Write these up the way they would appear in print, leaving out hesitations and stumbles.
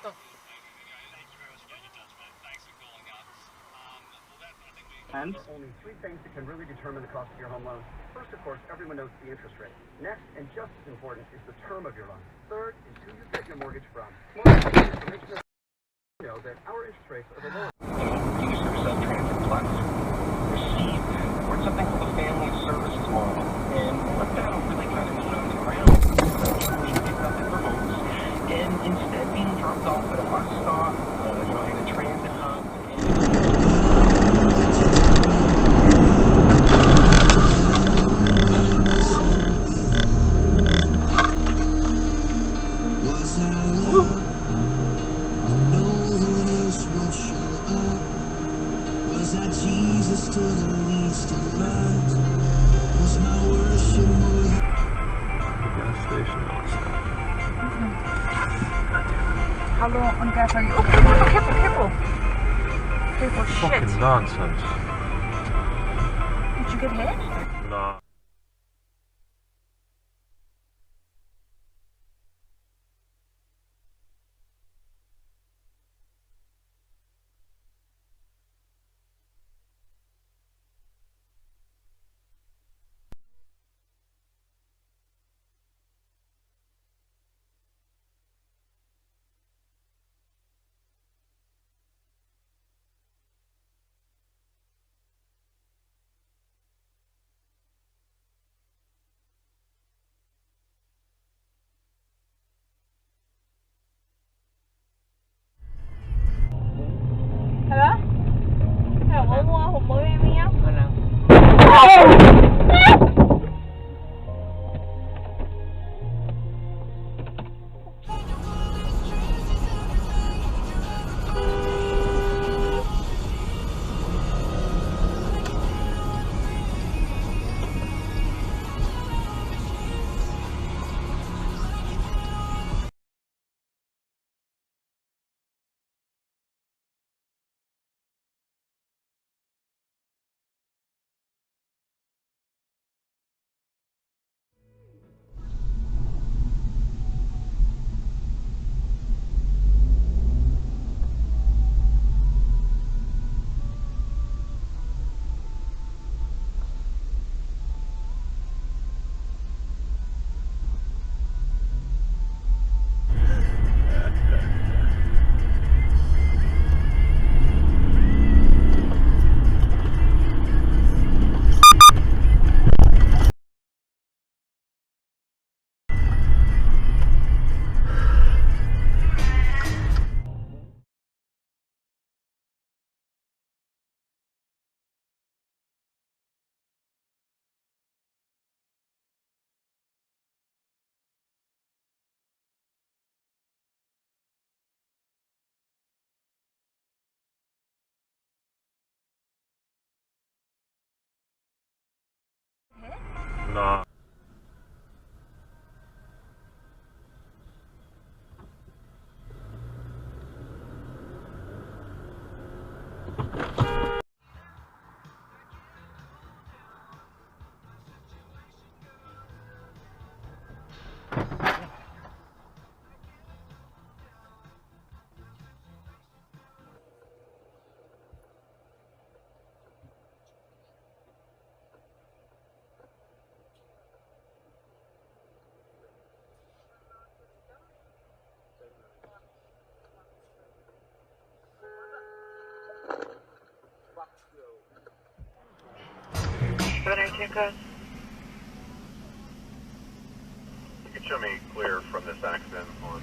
What the? And there are only three things that can really determine the cost of your home loan. First, of course, everyone knows the interest rate. Next, and just as important, is the term of your loan. Third is who you get your mortgage from. More information know that our interest rates are the lowest. Use their self-transit plus. Receive. Or something called the family services model. And what that'll really kind of mean on the ground is being picked up at their homes and instead being dropped off at a bus stop, in a transit hub. Jesus to the least of lives was my worship more than gas station outside. How low on gas are you? Oh, careful, careful. Careful, shit. Fucking nonsense. Did you get hit? Nah. Nah. You can show me clear from this accident on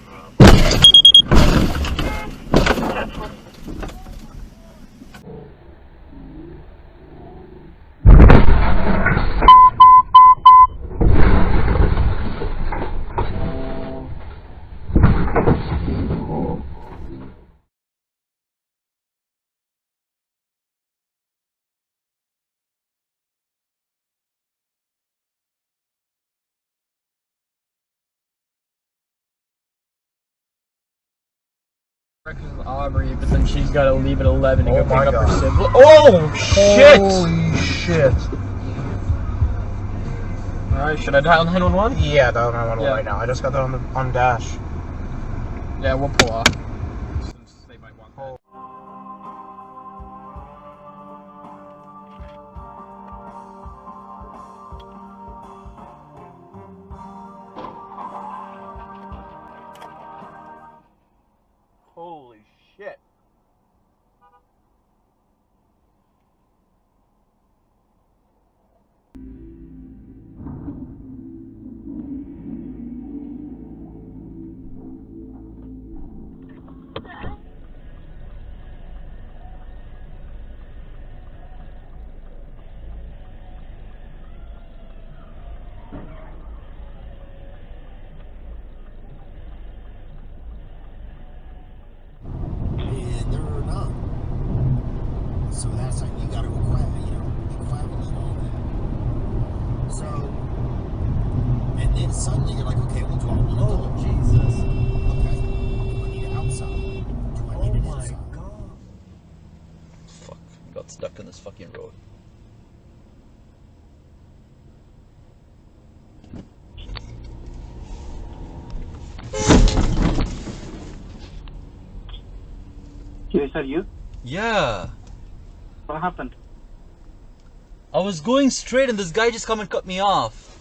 Aubrey, but then she's got to leave at 11 to go pick up her sibling. Oh, shit! Holy shit. Alright, should I dial 911? Yeah, dial 911 right now. I just got that on Dash. Yeah, we'll pull off. And they're not. So that's like, you gotta evaluate all that. So, and then suddenly you're like, okay, well, do I want to go? Jesus. Okay. Do I need it outside? Do I need it inside? God. Fuck. Got stuck in this fucking road. Yes, are you? Yeah. What happened? I was going straight and this guy just come and cut me off.